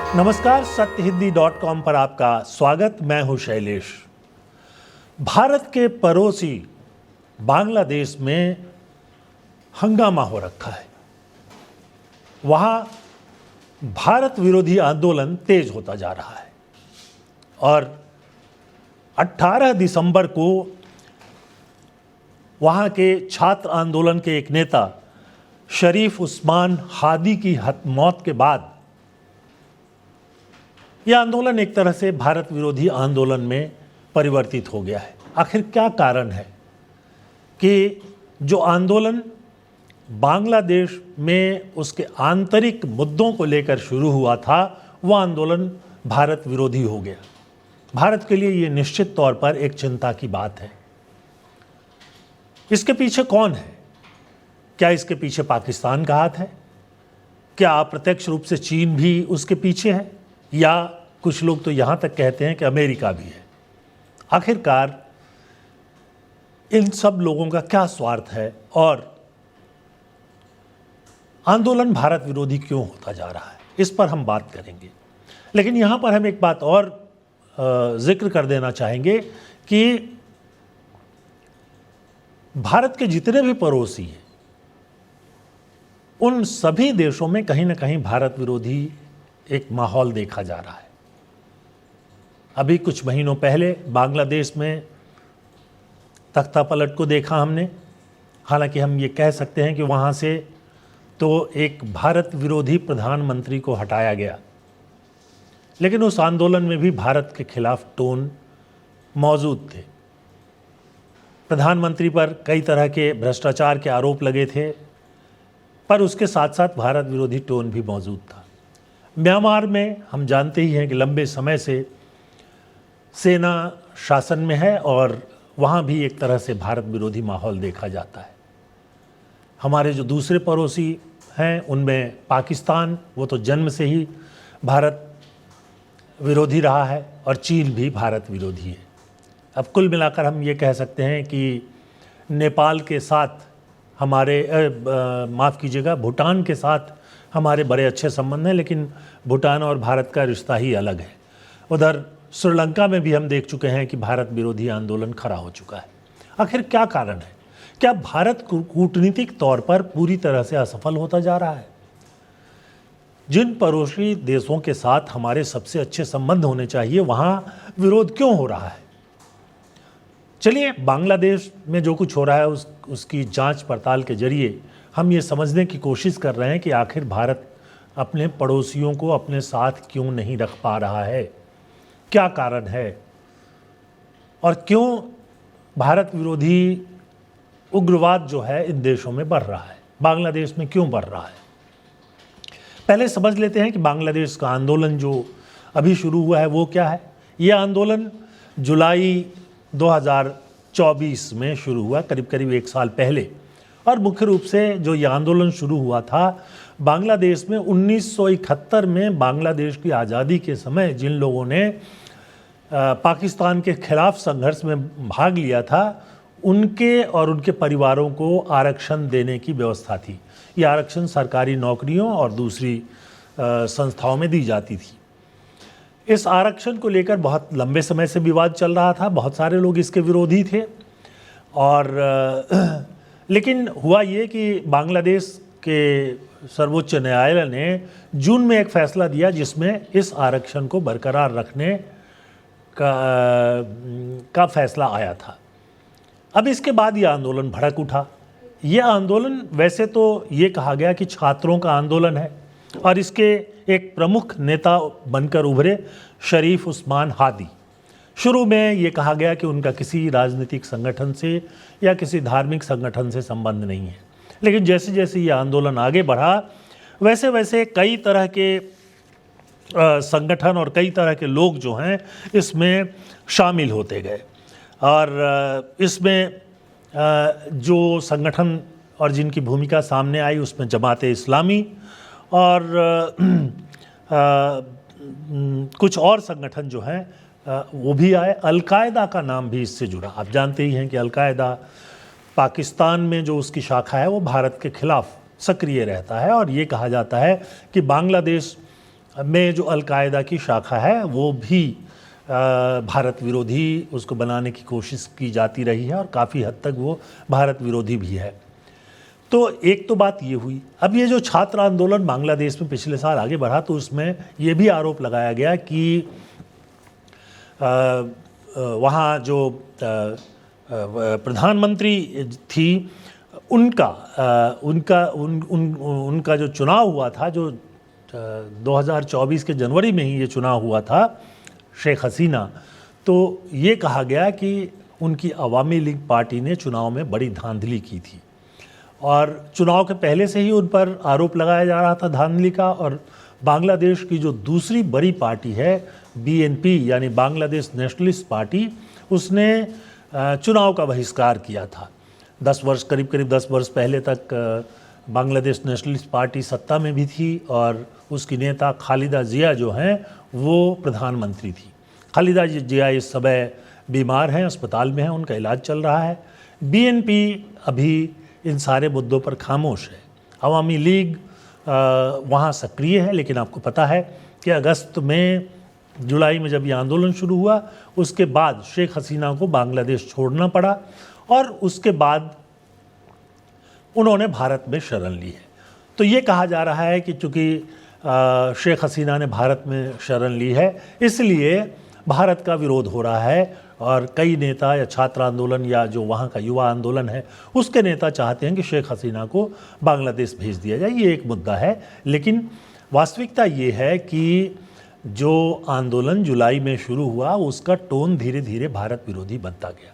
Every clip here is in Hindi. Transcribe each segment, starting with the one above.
नमस्कार, सत्यहिंदी.com पर आपका स्वागत। मैं हूं शैलेश। भारत के पड़ोसी बांग्लादेश में हंगामा हो रखा है। वहां भारत विरोधी आंदोलन तेज होता जा रहा है और 18 दिसंबर को वहां के छात्र आंदोलन के एक नेता शरीफ उस्मान हादी की मौत के बाद यह आंदोलन एक तरह से भारत विरोधी आंदोलन में परिवर्तित हो गया है। आखिर क्या कारण है कि जो आंदोलन बांग्लादेश में उसके आंतरिक मुद्दों को लेकर शुरू हुआ था, वह आंदोलन भारत विरोधी हो गया। भारत के लिए यह निश्चित तौर पर एक चिंता की बात है। इसके पीछे कौन है? क्या इसके पीछे पाकिस्तान का हाथ है? क्या अप्रत्यक्ष रूप से चीन भी उसके पीछे है? या कुछ लोग तो यहां तक कहते हैं कि अमेरिका भी है। आखिरकार इन सब लोगों का क्या स्वार्थ है और आंदोलन भारत विरोधी क्यों होता जा रहा है, इस पर हम बात करेंगे। लेकिन यहां पर हम एक बात और जिक्र कर देना चाहेंगे कि भारत के जितने भी पड़ोसी हैं, उन सभी देशों में कहीं ना कहीं भारत विरोधी एक माहौल देखा जा रहा है। अभी कुछ महीनों पहले बांग्लादेश में तख्तापलट को देखा हमने। हालांकि हम ये कह सकते हैं कि वहाँ से तो एक भारत विरोधी प्रधानमंत्री को हटाया गया, लेकिन उस आंदोलन में भी भारत के खिलाफ टोन मौजूद थे। प्रधानमंत्री पर कई तरह के भ्रष्टाचार के आरोप लगे थे, पर उसके साथ साथ भारत विरोधी टोन भी मौजूद था। म्यांमार में हम जानते ही हैं कि लंबे समय से सेना शासन में है और वहाँ भी एक तरह से भारत विरोधी माहौल देखा जाता है। हमारे जो दूसरे पड़ोसी हैं उनमें पाकिस्तान, वो तो जन्म से ही भारत विरोधी रहा है और चीन भी भारत विरोधी है। अब कुल मिलाकर हम ये कह सकते हैं कि नेपाल के साथ हमारे माफ़ कीजिएगा, भूटान के साथ हमारे बड़े अच्छे संबंध हैं, लेकिन भूटान और भारत का रिश्ता ही अलग है। उधर श्रीलंका में भी हम देख चुके हैं कि भारत विरोधी आंदोलन खड़ा हो चुका है। आखिर क्या कारण है? क्या भारत कूटनीतिक तौर पर पूरी तरह से असफल होता जा रहा है? जिन पड़ोसी देशों के साथ हमारे सबसे अच्छे संबंध होने चाहिए, वहाँ विरोध क्यों हो रहा है? चलिए, बांग्लादेश में जो कुछ हो रहा है उसकी जांच पड़ताल के जरिए हम ये समझने की कोशिश कर रहे हैं कि आखिर भारत अपने पड़ोसियों को अपने साथ क्यों नहीं रख पा रहा है, क्या कारण है और क्यों भारत विरोधी उग्रवाद जो है इन देशों में बढ़ रहा है, बांग्लादेश में क्यों बढ़ रहा है। पहले समझ लेते हैं कि बांग्लादेश का आंदोलन जो अभी शुरू हुआ है वो क्या है। ये आंदोलन जुलाई 2024 में शुरू हुआ, करीब करीब एक साल पहले। और मुख्य रूप से जो ये आंदोलन शुरू हुआ था बांग्लादेश में 1971 में बांग्लादेश की आज़ादी के समय जिन लोगों ने पाकिस्तान के खिलाफ संघर्ष में भाग लिया था, उनके और उनके परिवारों को आरक्षण देने की व्यवस्था थी। ये आरक्षण सरकारी नौकरियों और दूसरी संस्थाओं में दी जाती थी। इस आरक्षण को लेकर बहुत लंबे समय से विवाद चल रहा था, बहुत सारे लोग इसके विरोधी थे। और लेकिन हुआ ये कि बांग्लादेश के सर्वोच्च न्यायालय ने जून में एक फैसला दिया जिसमें इस आरक्षण को बरकरार रखने का फैसला आया था। अब इसके बाद ये आंदोलन भड़क उठा। ये आंदोलन वैसे तो ये कहा गया कि छात्रों का आंदोलन है और इसके एक प्रमुख नेता बनकर उभरे शरीफ उस्मान हादी। शुरू में ये कहा गया कि उनका किसी राजनीतिक संगठन से या किसी धार्मिक संगठन से संबंध नहीं है, लेकिन जैसे जैसे ये आंदोलन आगे बढ़ा वैसे वैसे कई तरह के संगठन और कई तरह के लोग जो हैं इसमें शामिल होते गए। और इसमें जो संगठन और जिनकी भूमिका सामने आई उसमें जमाते इस्लामी और कुछ और संगठन जो हैं वो भी आए। अलकायदा का नाम भी इससे जुड़ा। आप जानते ही हैं कि अलकायदा पाकिस्तान में जो उसकी शाखा है वो भारत के खिलाफ सक्रिय रहता है और ये कहा जाता है कि बांग्लादेश में जो अलकायदा की शाखा है वो भी भारत विरोधी उसको बनाने की कोशिश की जाती रही है और काफ़ी हद तक वो भारत विरोधी भी है। तो एक तो बात ये हुई। अब ये जो छात्र आंदोलन बांग्लादेश में पिछले साल आगे बढ़ा तो उसमें ये भी आरोप लगाया गया कि वहाँ जो प्रधानमंत्री थी उनका जो चुनाव हुआ था, जो 2024 के जनवरी में ही ये चुनाव हुआ था, शेख हसीना, तो ये कहा गया कि उनकी अवामी लीग पार्टी ने चुनाव में बड़ी धांधली की थी और चुनाव के पहले से ही उन पर आरोप लगाया जा रहा था धांधली का। और बांग्लादेश की जो दूसरी बड़ी पार्टी है बीएनपी यानी बांग्लादेश नेशनलिस्ट पार्टी, उसने चुनाव का बहिष्कार किया था। 10 वर्ष करीब 10 वर्ष पहले तक बांग्लादेश नेशनलिस्ट पार्टी सत्ता में भी थी और उसकी नेता खालिदा जिया जो हैं वो प्रधानमंत्री थी। खालिदा जिया इस समय बीमार हैं, अस्पताल में हैं, उनका इलाज चल रहा है। बीएनपी अभी इन सारे मुद्दों पर खामोश है। अवामी लीग वहाँ सक्रिय है, लेकिन आपको पता है कि अगस्त में जुलाई में जब ये आंदोलन शुरू हुआ उसके बाद शेख हसीना को बांग्लादेश छोड़ना पड़ा और उसके बाद उन्होंने भारत में शरण ली है। तो ये कहा जा रहा है कि चूँकि शेख हसीना ने भारत में शरण ली है इसलिए भारत का विरोध हो रहा है और कई नेता या छात्र आंदोलन या जो वहाँ का युवा आंदोलन है उसके नेता चाहते हैं कि शेख हसीना को बांग्लादेश भेज दिया जाए। ये एक मुद्दा है, लेकिन वास्तविकता ये है कि जो आंदोलन जुलाई में शुरू हुआ उसका टोन धीरे धीरे भारत विरोधी बनता गया।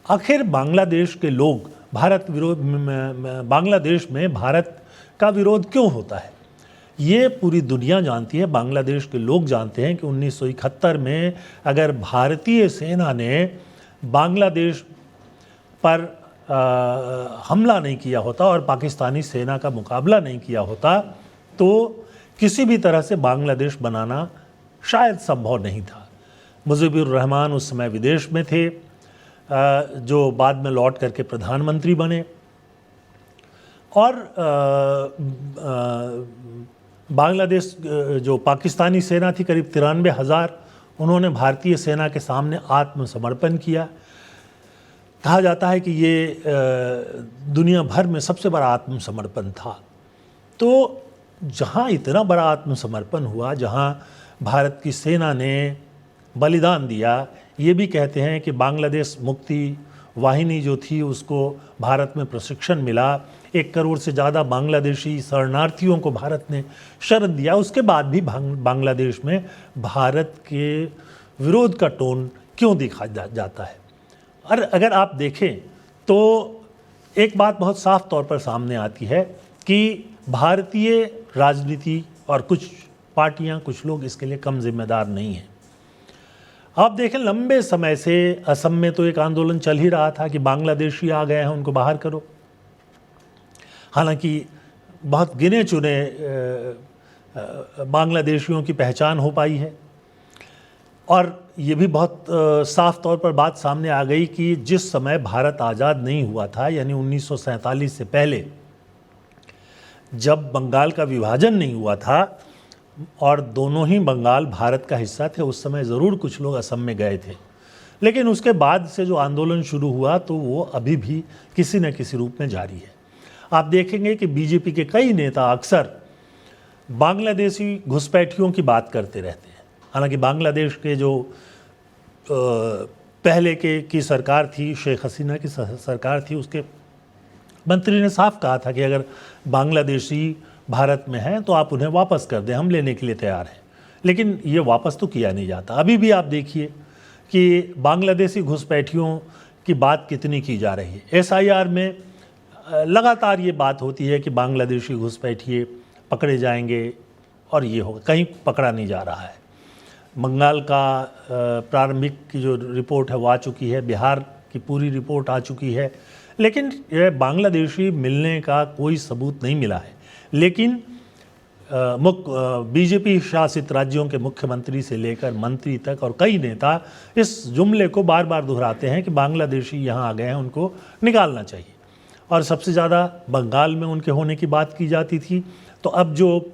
आखिर बांग्लादेश के लोग बांग्लादेश में भारत का विरोध क्यों होता है ये पूरी दुनिया जानती है। बांग्लादेश के लोग जानते हैं कि 1971 में अगर भारतीय सेना ने बांग्लादेश पर हमला नहीं किया होता और पाकिस्तानी सेना का मुकाबला नहीं किया होता तो किसी भी तरह से बांग्लादेश बनाना शायद संभव नहीं था। मुजीबुर रहमान उस समय विदेश में थे, जो बाद में लौट करके प्रधानमंत्री बने और बांग्लादेश जो पाकिस्तानी सेना थी करीब 93,000, उन्होंने भारतीय सेना के सामने आत्मसमर्पण किया। कहा जाता है कि ये दुनिया भर में सबसे बड़ा आत्मसमर्पण था। तो जहाँ इतना बड़ा आत्मसमर्पण हुआ, जहाँ भारत की सेना ने बलिदान दिया, ये भी कहते हैं कि बांग्लादेश मुक्ति वाहिनी जो थी उसको भारत में प्रशिक्षण मिला, 1 करोड़ से ज़्यादा बांग्लादेशी शरणार्थियों को भारत ने शरण दिया। उसके बाद भी बांग्लादेश में भारत के विरोध का टोन क्यों देखा जाता है। और अगर आप देखें तो एक बात बहुत साफ तौर पर सामने आती है कि भारतीय राजनीति और कुछ पार्टियां, कुछ लोग इसके लिए कम जिम्मेदार नहीं हैं। आप देखें लंबे समय से असम में तो एक आंदोलन चल ही रहा था कि बांग्लादेशी आ गए हैं उनको बाहर करो। हालांकि बहुत गिने चुने बांग्लादेशियों की पहचान हो पाई है और ये भी बहुत साफ तौर पर बात सामने आ गई कि जिस समय भारत आज़ाद नहीं हुआ था यानी 1947 से पहले जब बंगाल का विभाजन नहीं हुआ था और दोनों ही बंगाल भारत का हिस्सा थे, उस समय ज़रूर कुछ लोग असम में गए थे, लेकिन उसके बाद से जो आंदोलन शुरू हुआ तो वो अभी भी किसी न किसी रूप में जारी है। आप देखेंगे कि बीजेपी के कई नेता अक्सर बांग्लादेशी घुसपैठियों की बात करते रहते हैं। हालांकि बांग्लादेश के जो पहले की सरकार थी, शेख हसीना की सरकार थी, उसके मंत्री ने साफ कहा था कि अगर बांग्लादेशी भारत में हैं तो आप उन्हें वापस कर दें, हम लेने के लिए तैयार हैं। लेकिन ये वापस तो किया नहीं जाता। अभी भी आप देखिए कि बांग्लादेशी घुसपैठियों की बात कितनी की जा रही है। एसआईआर में लगातार ये बात होती है कि बांग्लादेशी घुसपैठिए पकड़े जाएंगे और ये होगा, कहीं पकड़ा नहीं जा रहा है। बंगाल का प्रारंभिक की जो रिपोर्ट है वो आ चुकी है, बिहार की पूरी रिपोर्ट आ चुकी है, लेकिन ये बांग्लादेशी मिलने का कोई सबूत नहीं मिला है। लेकिन बीजेपी शासित राज्यों के मुख्यमंत्री से लेकर मंत्री तक और कई नेता इस जुमले को बार बार दोहराते हैं कि बांग्लादेशी यहाँ आ गए हैं, उनको निकालना चाहिए। और सबसे ज़्यादा बंगाल में उनके होने की बात की जाती थी। तो अब जो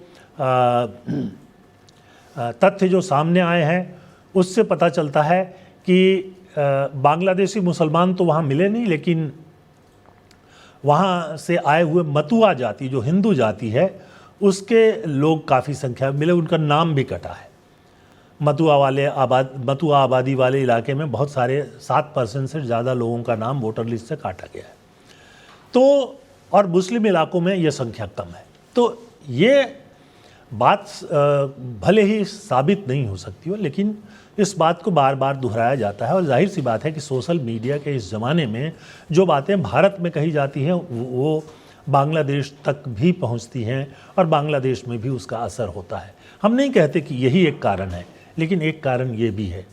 तथ्य जो सामने आए हैं उससे पता चलता है कि बांग्लादेशी मुसलमान तो वहाँ मिले नहीं, लेकिन वहाँ से आए हुए मतुआ जाति जो हिंदू जाति है उसके लोग काफ़ी संख्या में मिले, उनका नाम भी कटा है। मतुआ आबादी वाले इलाके में बहुत सारे 7% से ज़्यादा लोगों का नाम वोटर लिस्ट से काटा गया है। तो और मुस्लिम इलाकों में यह संख्या कम है। तो ये बात भले ही साबित नहीं हो सकती हो, लेकिन इस बात को बार बार दोहराया जाता है। और जाहिर सी बात है कि सोशल मीडिया के इस ज़माने में जो बातें भारत में कही जाती हैं वो बांग्लादेश तक भी पहुंचती हैं और बांग्लादेश में भी उसका असर होता है। हम नहीं कहते कि यही एक कारण है, लेकिन एक कारण ये भी है।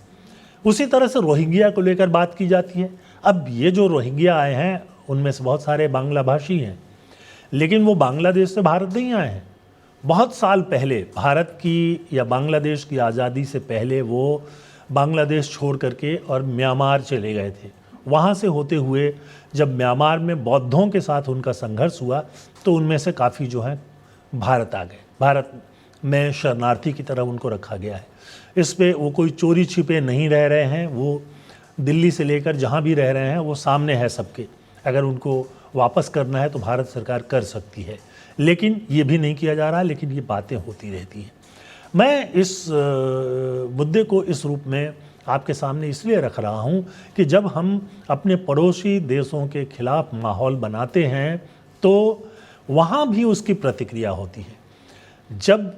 उसी तरह से रोहिंग्या को लेकर बात की जाती है। अब ये जो रोहिंग्या आए हैं उनमें से बहुत सारे बांग्ला भाषी हैं, लेकिन वो बांग्लादेश से भारत नहीं आए हैं। बहुत साल पहले भारत की या बांग्लादेश की आज़ादी से पहले वो बांग्लादेश छोड़ करके और म्यांमार चले गए थे। वहाँ से होते हुए जब म्यांमार में बौद्धों के साथ उनका संघर्ष हुआ तो उनमें से काफ़ी जो हैं भारत आ गए। भारत में शरणार्थी की तरह उनको रखा गया है। इस पे वो कोई चोरी छिपे नहीं रह रहे हैं, वो दिल्ली से लेकर जहाँ भी रह रहे हैं वो सामने है सबके। अगर उनको वापस करना है तो भारत सरकार कर सकती है, लेकिन ये भी नहीं किया जा रहा, लेकिन ये बातें होती रहती हैं। मैं इस मुद्दे को इस रूप में आपके सामने इसलिए रख रहा हूँ कि जब हम अपने पड़ोसी देशों के खिलाफ माहौल बनाते हैं तो वहाँ भी उसकी प्रतिक्रिया होती है। जब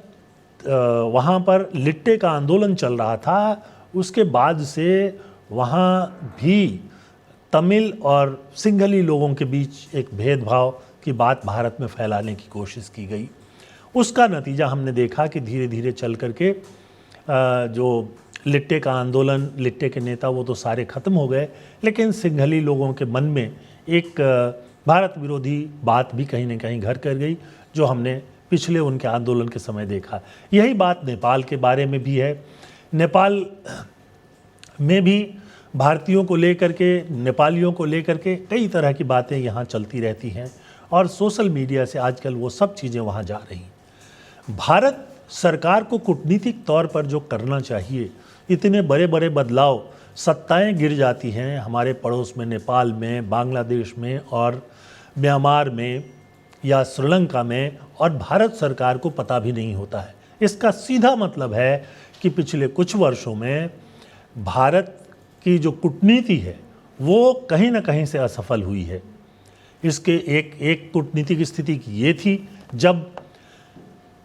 वहाँ पर लिट्टे का आंदोलन चल रहा था, उसके बाद से वहाँ भी तमिल और सिंघली लोगों के बीच एक भेदभाव की बात भारत में फैलाने की कोशिश की गई। उसका नतीजा हमने देखा कि धीरे धीरे चल करके जो लिट्टे का आंदोलन, लिट्टे के नेता वो तो सारे ख़त्म हो गए, लेकिन सिंघली लोगों के मन में एक भारत विरोधी बात भी कहीं न कहीं घर कर गई, जो हमने पिछले उनके आंदोलन के समय देखा। यही बात नेपाल के बारे में भी है। नेपाल में भी भारतीयों को लेकर के, नेपालियों को लेकर के कई तरह की बातें यहाँ चलती रहती हैं और सोशल मीडिया से आजकल वो सब चीज़ें वहाँ जा रही हैं। भारत सरकार को कूटनीतिक तौर पर जो करना चाहिए, इतने बड़े बड़े बदलाव, सत्ताएं गिर जाती हैं हमारे पड़ोस में, नेपाल में, बांग्लादेश में और म्यांमार में या श्रीलंका में, और भारत सरकार को पता भी नहीं होता है। इसका सीधा मतलब है कि पिछले कुछ वर्षों में भारत की जो कूटनीति है वो कहीं ना कहीं से असफल हुई है। इसके एक कूटनीतिक स्थिति ये थी जब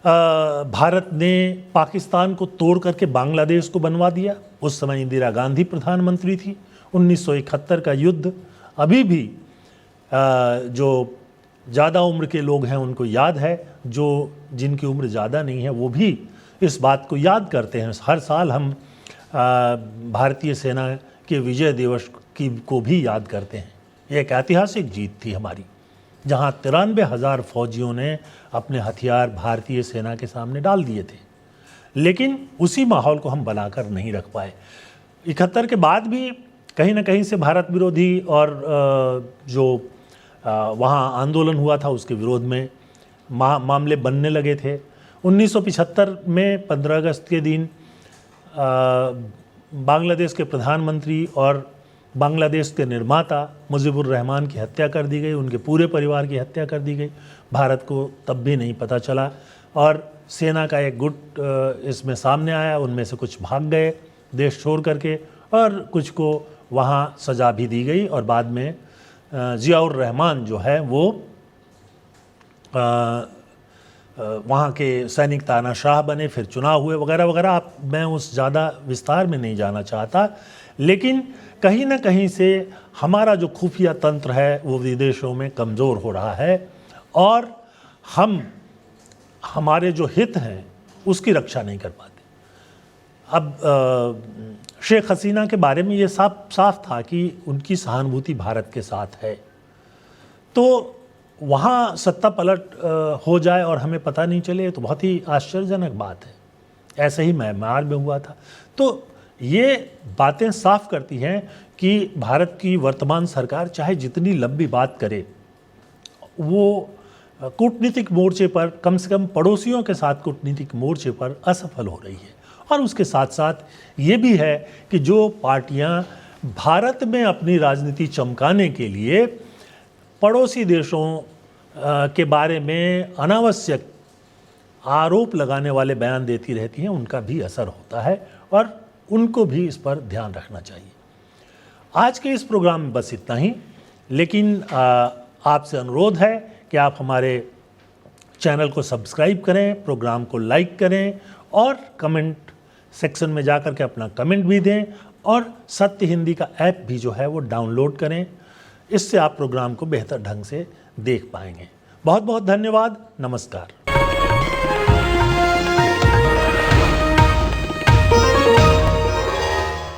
भारत ने पाकिस्तान को तोड़ करके बांग्लादेश को बनवा दिया। उस समय इंदिरा गांधी प्रधानमंत्री थी। 1971 का युद्ध अभी भी जो ज़्यादा उम्र के लोग हैं उनको याद है, जो जिनकी उम्र ज़्यादा नहीं है वो भी इस बात को याद करते हैं। हर साल हम भारतीय सेना के विजय दिवस को भी याद करते हैं। ये एक ऐतिहासिक जीत थी हमारी, जहां 93,000 फौजियों ने अपने हथियार भारतीय सेना के सामने डाल दिए थे, लेकिन उसी माहौल को हम बनाकर नहीं रख पाए। 71 के बाद भी कहीं ना कहीं से भारत विरोधी और जो वहाँ आंदोलन हुआ था उसके विरोध में मामले बनने लगे थे। 1975 में 15 अगस्त के दिन बांग्लादेश के प्रधानमंत्री और बांग्लादेश के निर्माता मुजीबुर रहमान की हत्या कर दी गई, उनके पूरे परिवार की हत्या कर दी गई। भारत को तब भी नहीं पता चला और सेना का एक गुट इसमें सामने आया। उनमें से कुछ भाग गए देश छोड़ करके और कुछ को वहाँ सज़ा भी दी गई और बाद में ज़ियाउर रहमान जो है वो वहाँ के सैनिक तानाशाह बने, फिर चुनाव हुए वगैरह वगैरह। मैं उस ज़्यादा विस्तार में नहीं जाना चाहता, लेकिन कहीं ना कहीं से हमारा जो खुफिया तंत्र है वो विदेशों में कमज़ोर हो रहा है और हम हमारे जो हित हैं उसकी रक्षा नहीं कर पाते। अब शेख हसीना के बारे में ये साफ था कि उनकी सहानुभूति भारत के साथ है, तो वहाँ सत्ता पलट हो जाए और हमें पता नहीं चले तो बहुत ही आश्चर्यजनक बात है। ऐसे ही म्यांमार में हुआ था। तो ये बातें साफ करती हैं कि भारत की वर्तमान सरकार चाहे जितनी लंबी बात करे, वो कूटनीतिक मोर्चे पर, कम से कम पड़ोसियों के साथ कूटनीतिक मोर्चे पर असफल हो रही है और उसके साथ साथ ये भी है कि जो पार्टियां भारत में अपनी राजनीति चमकाने के लिए पड़ोसी देशों के बारे में अनावश्यक आरोप लगाने वाले बयान देती रहती हैं, उनका भी असर होता है और उनको भी इस पर ध्यान रखना चाहिए। आज के इस प्रोग्राम में बस इतना ही, लेकिन आपसे अनुरोध है कि आप हमारे चैनल को सब्सक्राइब करें, प्रोग्राम को लाइक करें और कमेंट सेक्शन में जाकर के अपना कमेंट भी दें और सत्य हिंदी का ऐप भी जो है वो डाउनलोड करें। इससे आप प्रोग्राम को बेहतर ढंग से देख पाएंगे। बहुत बहुत धन्यवाद। नमस्कार।